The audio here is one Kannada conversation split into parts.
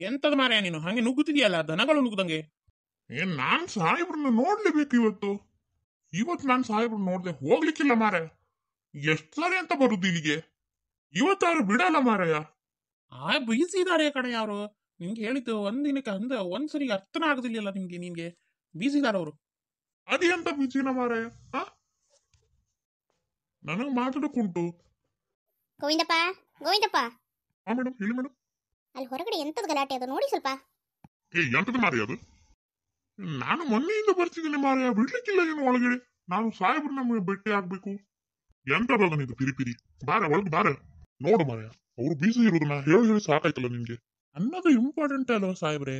ಎಂತದ ಮಾರಾಯ ನೀನು ಹಂಗೆ ನುಗ್ಗುತ್ತಿದ್ಯಲ್ಲ, ದನಗಳು ನುಗ್ಗುದಂಗೆ. ನಾನ್ ಸಾಹೇಬ್ರನ್ನ ನೋಡ್ಲೇಬೇಕು ಇವತ್ತು ನಾನು ಸಾಹೇಬ್ರನ್ನ ನೋಡ್ದೆ ಹೋಗ್ಲಿಕ್ಕಿಲ್ಲ ಮಾರಾಯ. ಎಷ್ಟ್ ಸಾರಿ ಅಂತ ಬರುದು ಇಲ್ಲಿಗೆ, ಇವತ್ತಾರು ಬಿಡಲ್ಲ ಮಾರಾಯ. ಬಿಸಿ ಇದಾರೆ ಕಡೆ ಅವರು. ನಿಮ್ಗೆ ಹೇಳಿದ್ದು ಒಂದಿನಕ್ಕೆ ಒಂದ್ಸರಿಗೆ ಅರ್ಥನ ಆಗುದಿಲ್ಲ ನಿನ್ಗೆ ಬಿಸಿ ಇದಾರೆ ಅವರು. ಅದೆಂತ ಬಿಸಿನ ಮಾರಾಯ, ನನಗೆ ಮಾತಾಡಕ್ಕುಂಟು. ಗೋವಿಂದಪ್ಪ ಗೋವಿಂದಪ್ಪ, ಹಾ ಮೇಡಮ್, ಹೇಳಿ ಮೇಡಮ್. ಅಲ್ಲಿ ಹೊರಗಡೆ ಎಂತದ ಗಲಾಟೆ ಅದು ನೋಡಿ ಸ್ವಲ್ಪ. ಎಂತದ ಮಾರಾಯ ಅದು? ನಾನು ಮೊನ್ನೆಯಿಂದ ಬರ್ತಿದ್ದೀನಿ ಮಾರಾಯ, ಬಿಡ್ಲಿಕ್ಕಿಲ್ಲ ಏನು ಒಳಗಡೆ. ನಾನು ಸಾಹೇಬ್ರನ್ನ ಭೇಟಿ ಆಗ್ಬೇಕು. ಎಂತದ ಇದು ಪಿರಿ ಬಾರ ಒಳಗೆ ಬಾರ. ನೋಡು ಮಾರಾಯ, ಅವ್ರು ಬಿಸಿ ಇರೋದನ್ನ ಹೇಳಿ ಸಾಕಾಯ್ತಲ್ಲ ನಿನ್ಗೆ. ಅನ್ನೋದು ಇಂಪಾರ್ಟೆಂಟ್ ಅಲ್ವಾ ಸಾಹೇಬ್ರೆ?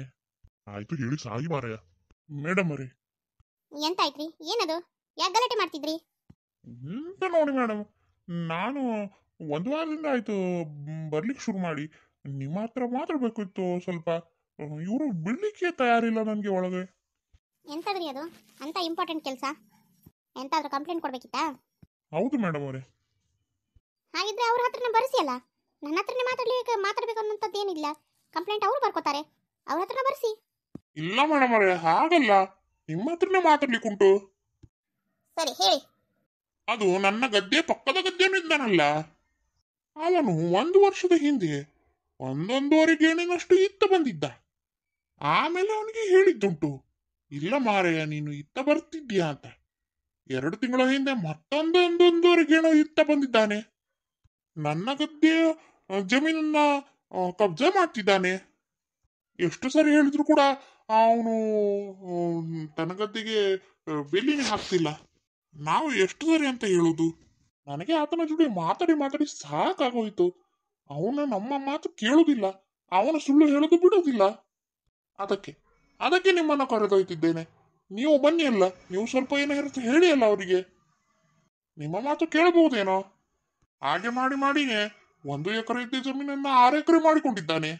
ಆಯ್ತು ಹೇಳಿ ಸಾಯಿ ಮಾರಾಯ. ಮೇಡಮ್ ಅವ್ರಿ, ಎಂತಾಯ್ತ್ರಿ? ಏನದು? ಯಾಕೆ ಗಲಾಟೆ ಮಾಡ್ತಿದ್ರಿ? ಎಂತ ನೋಡಿ ಮೇಡಮ್, ನಾನು ಒಂದು ವಾರದಿಂದ ಆಯ್ತು ಬರ್ಲಿಕ್ಕೆ ಶುರು ಮಾಡಿ. ನಿಮ್ಮ ಹತ್ರ ಮಾತಾಡ್ಬೇಕಿತ್ತು ಸ್ವಲ್ಪ. ಇವರು ಬಿಡ್ಲಿಕ್ಕೆ ತಯಾರಿಲ್ಲ ನನಗೆ ಒಳಗೆ. ಎಂತದ್ರಿ ಅದು ಅಂತ ಇಂಪಾರ್ಟೆಂಟ್ ಕೆಲಸ? ಎಂತಾದ್ರೂ ಕಂಪ್ಲೇಂಟ್ ಕೊಡ್ಬೇಕಿತ್ತಾ? ಹೌದು ಮೇಡಮ್ ಅವರೇ. ಹಾಗಿದ್ರೆ ಅವ್ರ ಹತ್ರನೇ ಬರ್ಸಿ ಅಲ್ಲ, ನನ್ನ ಹತ್ರನೇ ಮಾತಾಡ್ಬೇಕು ಅನ್ನೋಂಥದ್ದು ಏನಿಲ್ಲ. ಕಂಪ್ಲೇಂಟ್ ಅವ್ರು ಬರ್ಕೋತಾರೆ, ಅವ್ರ ಹತ್ರನೇ ಬರ್ಸಿ. ಇಲ್ಲ ಮೇಡಮ್ ಅವರೇ, ಹಾಗಲ್ಲ, ನಿಮ್ಮ ಹತ್ರನೇ ಮಾತಾಡ್ಲಿಕ್ಕುಂಟು. ಸರಿ ಹೇಳಿ. ಅದು ನನ್ನ ಗದ್ದೆ ಪಕ್ಕದ ಗದ್ದೆನೂ ಇದ್ದಾನಲ್ಲ, ಅವನು 1 ವರ್ಷದ ಹಿಂದೆ 1.5 ಗೇಣಿನಷ್ಟು ಇತ್ತ ಬಂದಿದ್ದ. ಆಮೇಲೆ ಅವನಿಗೆ ಹೇಳಿದ್ದುಂಟು, ಇಲ್ಲ ಮಾರಯ್ಯ ನೀನು ಇತ್ತ ಬರ್ತಿದ್ದೀಯಾ ಅಂತ. 2 ತಿಂಗಳ ಹಿಂದೆ ಮತ್ತೊಂದು 1.5 ಗೇಣು ಇತ್ತ ಬಂದಿದ್ದಾನೆ. ನನ್ನ ಗದ್ದೆ ಜಮೀನನ್ನ ಕಬ್ಜಾ ಮಾಡ್ತಿದ್ದಾನೆ. ಎಷ್ಟು ಸರಿ ಹೇಳಿದ್ರು ಕೂಡ ಅವನು ತನ್ನ ಗದ್ದೆಗೆ ಬೆಲೆನೇ ಹಾಕ್ತಿಲ್ಲ. ನಾವು ಎಷ್ಟು ಸರಿ ಅಂತ ಹೇಳುದು? ನನಗೆ ಆತನ ಜೊತೆ ಮಾತಾಡಿ ಮಾತಾಡಿ ಸಾಕಾಗೋಯ್ತು. ಅವನು ನಮ್ಮ ಮಾತು ಕೇಳುವುದಿಲ್ಲ, ಅವನು ಸುಳ್ಳು ಹೇಳೋದು ಬಿಡೋದಿಲ್ಲ. ಅದಕ್ಕೆ ನಿಮ್ಮನ್ನು ಕರೆದೊಯ್ತಿದ್ದೇನೆ. ನೀವು ಬನ್ನಿ ಅಲ್ಲ, ನೀವು ಸ್ವಲ್ಪ ಏನೋ ಹೇಳಿ ಅಲ್ಲ ಅವರಿಗೆ, ನಿಮ್ಮ ಮಾತು ಕೇಳಬಹುದೇನೋ. ಹಾಗೆ ಮಾಡಿ ಮಾಡಿನೇ 1 ಎಕರೆ ಇದ್ದ ಜಮೀನನ್ನ 6 ಎಕರೆ ಮಾಡಿಕೊಂಡಿದ್ದಾನೆ.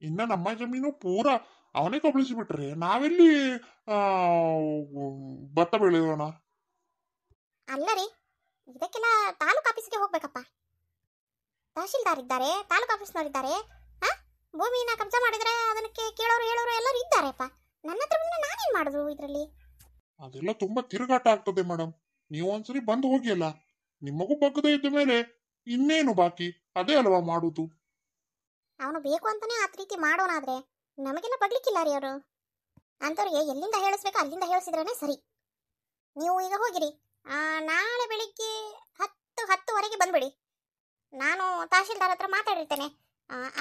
ಇನ್ನ ನಮ್ಮ ಜಮೀನು ಪೂರ ಅವನೇ ಕಬಳಿಸಿ ಬಿಟ್ರೆ ನಾವೆಲ್ಲಿ ಭತ್ತ ಬೆಳೆಯೋಣ? ಅಲ್ಲ ರೀ, ಇದಕ್ಕೆಲ್ಲ ತಾಲೂಕು ಆಫೀಸ್ಗೆ ಹೋಗ್ಬೇಕಪ್ಪ. ತಹಶೀಲ್ದಾರ್ ಇದ್ದಾರೆ, ತಾಲೂಕು ಆಫೀಸ್ನವರಿದ್ದಾರೆ. ಭೂಮಿನ ಕಬ್ಜಾ ಮಾಡಿದ್ರೆ ಅದಕ್ಕೆ ಕೇಳೋರು ಹೇಳೋರು ಎಲ್ಲರೂ ಇದ್ದಾರೆಪ್ಪ. ನನ್ನ ಹತ್ರ ಬಂದ್ರೆ ನಾನೇನ್ ಮಾಡುದು ಇದರಲ್ಲಿ? ಅದೆಲ್ಲ ತುಂಬಾ ತಿರುಗಾಟ ಆಗ್ತದೆ ಮೇಡಮ್. ನೀವು ಒಂದ್ಸರಿ ಬಂದು ಹೋಗಿ ಅಲ್ಲ, ನಿಮಗೂ ಬಗ್ಗದೇ ಇದ್ದ ಮೇಲೆ ಇನ್ನೇನು ಬಾಕಿ? ಅದೇ ಅಲ್ವಾ ಮಾಡುದು. ಅವನು ಬೇಕು ಅಂತಾನೆ ಆ ರೀತಿ ಮಾಡೋನಾದ್ರೆ ನಮಗೆಲ್ಲ ಬಗ್ಲಿಕ್ಕಿಲ್ಲ ರೀ ಅವರು. ಅಂಥವ್ರಿಗೆ ಎಲ್ಲಿಂದ ಹೇಳಿಸ್ಬೇಕು ಅಲ್ಲಿಂದ ಹೇಳಿಸಿದ್ರೇನೆ ಸರಿ. ನೀವು ಈಗ ಹೋಗಿರಿ, ನಾಳೆ ಬೆಳಿಗ್ಗೆ 10:10ವರೆಗೆ ಬಂದ್ಬಿಡಿ. ನಾನು ತಹಶೀಲ್ದಾರ್ ಹತ್ರ ಮಾತಾಡಿರ್ತೇನೆ.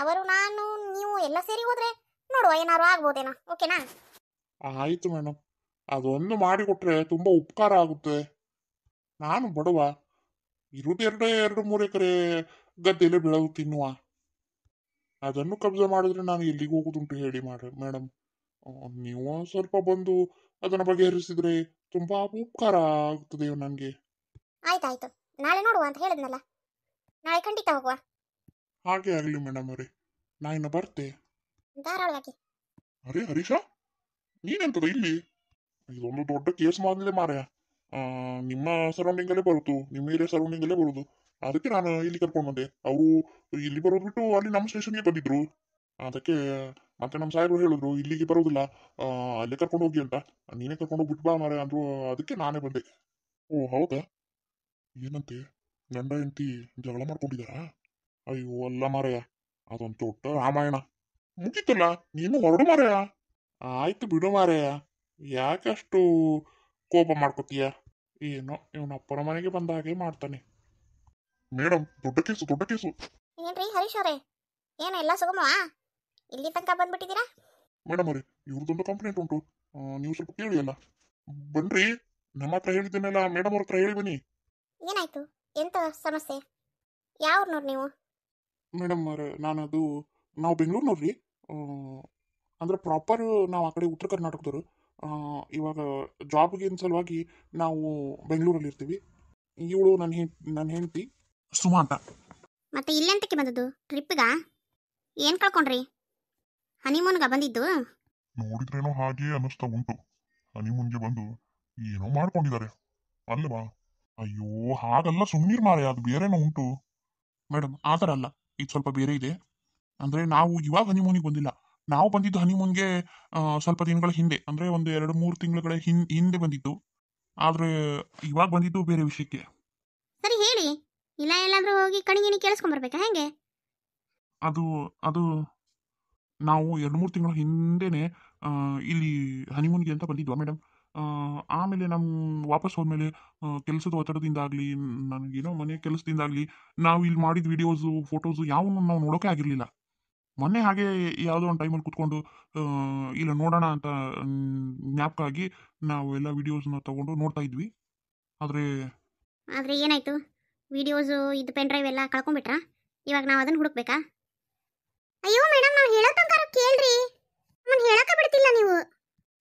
ಅವರು ನಾನು ನೀವು ಎಲ್ಲ ಸೇರಿ ಹೋದ್ರೆ ನೋಡುವ, ಏನಾದ್ರು ಆಗ್ಬೋದೇನೋ. ಓಕೆನಾ? ಆಯ್ತು ಮೇಡಮ್, ಅದೊಂದು ಮಾಡಿಕೊಟ್ರೆ ತುಂಬಾ ಉಪಕಾರ ಆಗುತ್ತೆ. ನಾನು ಬಡವ, ಇರುವುದು 2-3 ಎಕರೆ ಗದ್ದೆಲೆ ಬೆಳೆದು ತಿನ್ನುವ. ಅದನ್ನು ಕಬ್ಜಾ ಮಾಡಿದ್ರೆ ನಾನು ಎಲ್ಲಿಗೆ ಹೋಗುದುಂಟು ಹೇಳಿ ಮೇಡಮ್. ನೀವು ಸ್ವಲ್ಪ ಬಂದು ಅದನ್ನ ಬಗೆಹರಿಸಿದ್ರೆ ತುಂಬಾ ಉಪಕಾರ ಆಗ್ತದೆ ನನಗೆ. ಆಯ್ತಾಯ್ತು, ನಾಳೆ ನೋಡುವ ಅಂತ ಹೇಳಿದ್ನಲ್ಲ, ನಾಳೆ ಖಂಡಿತ ಹೋಗುವ. ಹಾಗೆ ಆಗಲಿ ಮೇಡಮ್ ಅವರೇ, ನಾ ಇನ್ನು ಬರ್ತೆ. ಧಾರಾಳವಾಗಿ. ಅರೆ ಹರೀಶ, ನೀನೆಂತದ ಇಲ್ಲಿ? ಇದೊಂದು ದೊಡ್ಡ ಕೇಸ್ ಮಾಡಿದೆ ಮಾರಾಯ. ನಿಮ್ಮ ಸರೌಂಡಿಂಗ್ ಅಲ್ಲೇ ಬರುದು, ನಿಮ್ಮ ಏರಿಯಾ ಸರೌಂಡಿಂಗ್ ಅಲ್ಲೇ ಬರುದು. ಅದಕ್ಕೆ ನಾನು ಇಲ್ಲಿ ಕರ್ಕೊಂಡು ಬಂದೆ. ಅವರು ಇಲ್ಲಿ ಬರೋದು ಬಿಟ್ಟು ಅಲ್ಲಿ ನಮ್ಮ ಸ್ಟೇಷನ್ಗೆ ಬಂದಿದ್ರು. ಅದಕ್ಕೆ ಮತ್ತೆ ನಮ್ಮ ಸಾಹೇಬರು ಹೇಳಿದ್ರು ಇಲ್ಲಿಗೆ ಬರೋದಿಲ್ಲ, ಅಲ್ಲೇ ಕರ್ಕೊಂಡು ಹೋಗಿ ಅಂತ. ನೀನೇ ಕರ್ಕೊಂಡು ಹೋಗ್ಬಿಟ್ಟು ಬಾ ಮಾರಾಯ ಅಂದ್ರು. ಅದಕ್ಕೆ ನಾನೇ ಬಂದೆ. ಓ ಹೌದಾ? ಏನಂತೆ, ಗಂಡ ಹೆಂಡತಿ ಜಗಳ ಮಾಡ್ಕೊಂಡಿದ್ದಾರಾ? ಅಯ್ಯೋ ಅಲ್ಲ ಮಾರಾಯ, ಅದೊಂದು ದೊಡ್ಡ ರಾಮಾಯಣ. ಮುಗೀತಲ್ಲ, ನೀನು ಹೊರಡು ಮಾರಾಯ. ಆಯ್ತು ಬಿಡು ಮಾರಾಯ, ಯಾಕಷ್ಟು ಕೋಪ ಮಾಡ್ಕೋತೀಯ? ಏನೋ ಇವನ ಅಪ್ಪನ ಮನೆಗೆ ಬಂದ ಹಾಗೆ ಮಾಡ್ತಾನೆ. ಮೇಡಮ್, ದೊಡ್ಡ ಕೇಸು. ಏನ್ರಿ ಹರೀಶ್ ಅವರೇ, ಏನು ಎಲ್ಲ ಸುಗಮವಾ? ಇಲ್ಲಿ ತನಕ ಬಂದ್ಬಿಟ್ಟಿದ್ದೀರಾ? ಮೇಡಮ್ ಅವ್ರಿ, ಇವ್ರದೊಂದು ಕಂಪ್ಲೇಂಟ್ ಉಂಟು, ನೀವು ಸ್ವಲ್ಪ ಕೇಳಿ ಅಲ್ಲ. ಬನ್ರಿ, ನಮ್ಮ ಹತ್ರ ಹೇಳಿದ್ದೇನೆಲ್ಲ ಮೇಡಮ್ ಅವ್ರ ಹತ್ರ ಹೇಳಿ ಬನ್ನಿ. ಏನಾಯ್ತು? ಎಂತ ಸಮಸ್ಯೆ? ಯಾವ್ರನ್ನೋರು ನೀವು? ಮೇಡಮ್ ನಾವು ಬೆಂಗಳೂರಿನವ್ರಿ. ಅಂದ್ರೆ ಪ್ರಾಪರ್ ನಾವು ಆ ಕಡೆ ಉತ್ತರ ಕರ್ನಾಟಕದವರು. ಇವಾಗ ಜಾಬ್ಗೆ ಸಲುವಾಗಿ ನಾವು ಬೆಂಗಳೂರಲ್ಲಿ ಇರ್ತೀವಿ. ಇವಳು ನನ್ನ ಹೆಂಡತಿ ಸುಮಾ ಅಂತ. ಮತ್ತೆ ಇಲ್ಲೆಂತಕ್ಕೆ ಬಂದದ್ದು? ಟ್ರಿಪ್ಗ? ಏನು ಕಳ್ಕೊಂಡ್ರಿ? ಹನಿಮೂನ್ಗ ಬಂದಿದ್ದು? ನೋಡಿದ್ರೇನೋ ಹಾಗೆ ಅನ್ನಿಸ್ತಾ ಉಂಟು. ಹನಿಮೂನ್ಗೆ ಬಂದು ಏನೋ ಮಾಡ್ಕೊಂಡಿದ್ದಾರೆ ಅಲ್ವಾ? ಅಯ್ಯೋ ಹಾಗಲ್ಲ, ಸುಮ್ಮನೀರ್ ಮಾರೆ, ಅದು ಬೇರೆನೋ ಉಂಟು. ಮೇಡಮ್ ಆ ಥರ ಅಲ್ಲ, ಇದು ಸ್ವಲ್ಪ ಬೇರೆ ಇದೆ. ಅಂದ್ರೆ ನಾವು ಇವಾಗ ಹನಿಮೂನಿಗೆ ಬಂದಿಲ್ಲ, ನಾವು ಬಂದಿದ್ದು ಹನಿಮೂನ್ಗೆ ಸ್ವಲ್ಪ ದಿನಗಳ ಹಿಂದೆ, ಅಂದರೆ ಒಂದು 2-3 ತಿಂಗಳ ಹಿಂದೆ ಬಂದಿದ್ದು. ಆದರೆ ಇವಾಗ ಬಂದಿದ್ದು ಬೇರೆ ವಿಷಯಕ್ಕೆ. ಸರಿ ಹೇಳಿ, ಇಲ್ಲ ಎಲ್ಲಾದ್ರೂ ಹೋಗಿ ಕಣಿಗಿನಿ ಕೇಳಿಸ್ಕೊಂಬರ್ಬೇಕಾ ಹೆಂಗೆ? ಅದು ಅದು ನಾವು 2-3 ತಿಂಗಳ ಹಿಂದೆನೆ ಇಲ್ಲಿ ಹನಿಮೂನ್ಗೆ ಅಂತ ಬಂದಿದ್ವಾ ಮೇಡಮ್. ಆಮೇಲೆ ವಾಪಸ್ ಹೋದ್ಮೇಲೆ ಕೆಲಸದ ಒತ್ತಡದಿಂದಾಗಲಿ, ನನಗೇನೋ ಮನೆ ಕೆಲಸದಿಂದಾಗಲಿ ನಾವು ಇಲ್ಲಿ ಮಾಡಿದ ವಿಡಿಯೋಸು ಫೋಟೋಸು ಯಾವನ್ನೂ ನಾವು ನೋಡೋಕೆ ಆಗಿರಲಿಲ್ಲ. ಮೊನ್ನೆ ಹಾಗೆ ಯಾವುದೋ ಒಂದು ಟೈಮಲ್ಲಿ ಕೂತ್ಕೊಂಡು ಇಲ್ಲ ನೋಡೋಣ ಅಂತ ಜ್ಞಾಪಕ ಆಗಿ ನಾವು ಎಲ್ಲ ವಿಡಿಯೋಸ್ನ ತಗೊಂಡು ನೋಡ್ತಾ ಇದ್ವಿ. ಆದರೆ ಏನಾಯ್ತು? ವಿಡಿಯೋಸು ಇದು ಪೆನ್ ಡ್ರೈವ್ ಎಲ್ಲ ಕಳ್ಕೊಂಡ್ಬಿಟ್ರಾ? ಇವಾಗ ನಾವು ಅದನ್ನ ಹುಡುಕ್ಬೇಕಾ? ಅಯ್ಯೋ ಮೇಡಮ್, ನಾವು ಹೇಳೋ ತನಕ ಕೇಳ್ರಿ, ನಮ್ಮನ್ನು ಹೇಳಕ್ಕೆ ಬಿಡ್ತಿಲ್ಲ ನೀವು.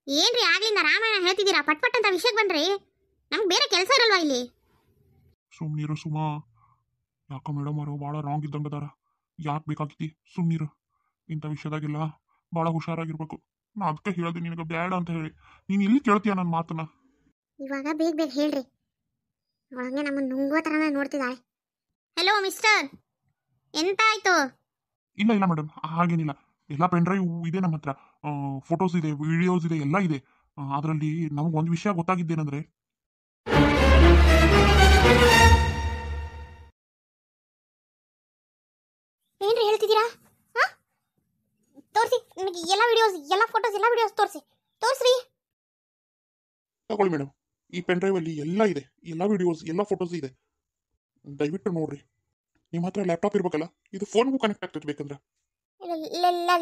ಏನ್ರಿ ಆಗ್ಲಿಂದ ರಾಮಾಯಣ ಹೇಳ್ತಿದ್ದೀರಾ? ಪಟ್ ಪಟ್ ಅಂತ ವಿಷಯಕ್ಕೆ ಬನ್ರಿ, ನಮ್ಗೆ ಬೇರೆ ಕೆಲಸ ಇರಲ್ವಾ ಇಲ್ಲಿ? ಸುಮ್ಮನಿರು ಸುಮಾ, ಯಾಕೋ ಮೇಡಮ್ ಅವರು ಭಾಳ ರಾಂಗ್ ಇದ್ದಂಗೆ ಅದಾರ. ಯಾಕೆ ಬೇಕಾಗಿತ್ತಿ? ಸುಮ್ಮನಿರು. ಇಂಥ ವಿಷಯದಾಗೆಲ್ಲ ಭಾಳ ಹುಷಾರಾಗಿರ್ಬೇಕು. ನಾ ಅದಕ್ಕೆ ಹೇಳ್ದೆ ನಿನಗೆ ಬೇಡ ಅಂತ ಹೇಳಿ. ನೀನು ಇಲ್ಲಿ ಕೇಳ್ತೀಯ ನನ್ನ ಮಾತನ್ನ? ಇವಾಗ ಬೇಗ ಬೇಗ ಹೇಳ್ರಿ. ಒಳಗೆ ನಮ್ಮನ್ನು ನುಂಗೋ ಥರನ ನೋಡ್ತಿದ್ದಾಳೆ. ಹಲೋ ಮಿಸ್ಟರ್, ಎಂತ ಆಯ್ತು? ಇಲ್ಲ ಇಲ್ಲ ಮೇಡಮ್, ಹಾಗೇನಿಲ್ಲ. ಎಲ್ಲ ಪೆನ್ ಡ್ರೈವ್ ಇದೆ ನಮ್ಮ ಹತ್ರ, ಫೋಟೋಸ್ ಇದೆ, ವಿಡಿಯೋಸ್ ಇದೆ, ಎಲ್ಲ ಇದೆ. ಅದರಲ್ಲಿ ನಮಗೊಂದು ವಿಷಯ ಗೊತ್ತಾಗಿದ್ದೇನೆಂದ್ರೆ, ಏನ್ರಿ ಹೇಳ್ತಿದ್ದೀರಾ? ತೋರಿಸಿ ನನಗೆ ಎಲ್ಲ ವಿಡಿಯೋಸ್, ಎಲ್ಲ ಫೋಟೋಸ್, ಎಲ್ಲ ವಿಡಿಯೋಸ್ ತೋರಿಸ್ರಿ. ತಗೊಳ್ಳಿ ಮೇಡಮ್, ಈ ಪೆನ್ ಡ್ರೈವಲ್ಲಿ ಎಲ್ಲ ಇದೆ, ಎಲ್ಲ ವಿಡಿಯೋಸ್, ಎಲ್ಲ ಫೋಟೋಸ್ ಇದೆ. ದಯವಿಟ್ಟು ನೋಡ್ರಿ. ನಿಮ್ಮ ಹತ್ರ ಲ್ಯಾಪ್ಟಾಪ್ ಇರ್ಬೇಕಲ್ಲ, ಇದು ಫೋನ್ಗೂ ಕನೆಕ್ಟ್ ಆಗ್ತದೆ ಬೇಕಂದ್ರೆ.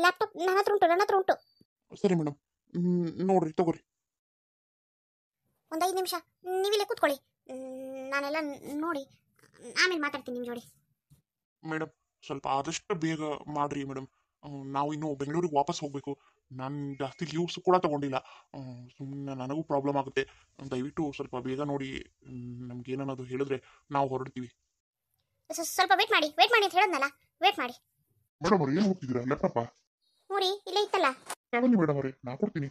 ಲ್ಯಾಪ್ಟಾಪ್ ನನ್ನ ಹತ್ರ ಉಂಟು. ಸರಿ ಮೇಡಮ್, ನೋಡ್ರಿ, ತಗೋರಿ. ಒಂದು 5 ನಿಮಿಷ ನೀವಿಲ್ಲೇ ಕೂತ್ಕೊಳ್ಳಿ, ನಾನೆಲ್ಲ ನೋಡಿ ಆಮೇಲೆ ಮಾತಾಡ್ತೀನಿ ನಿಮ್ಮ ಜೋಡಿ. ಮೇಡಮ್, ಸ್ವಲ್ಪ ಆದಷ್ಟು ಬೇಗ ಮಾಡ್ರಿ ಮೇಡಮ್. ನಾವು ಇನ್ನು ಬೆಂಗಳೂರಿಗೆ ವಾಪಸ್ ಹೋಗಬೇಕು. ನಾನು ಜಾಸ್ತಿ ಲೀವ್ಸ್ ಕೂಡ ತಗೊಂಡಿಲ್ಲ. ಸುಮ್ಮನೆ ನನಗೂ ಪ್ರಾಬ್ಲಮ್ ಆಗುತ್ತೆ. ದಯವಿಟ್ಟು ಸ್ವಲ್ಪ ಬೇಗ ನೋಡಿ. ನಮ್ಗೆ ಏನನ್ನೋದು ಹೇಳಿದ್ರೆ ನಾವು ಹೊರಡ್ತೀವಿ. ಸ್ವಲ್ಪ ವೇಟ್ ಮಾಡಿ ಅಂತ ಹೇಳೋದ್ನಲ್ಲ, ವೇಟ್ ಮಾಡಿ. ಮೇಡಮ್ ಅವ್ರು ಏನು ಹೋಗ್ತಿದ್ದೀರಾ? ಲ್ಯಾಪ್ಟಾಪ ಮೂರಿ ಇಲ್ಲೇ ಇತ್ತಲ್ಲ. ತಗೊಳ್ಳಿ ಮೇಡಮ್ ಅವರೇ, ನಾ ಕೊಡ್ತೀನಿ.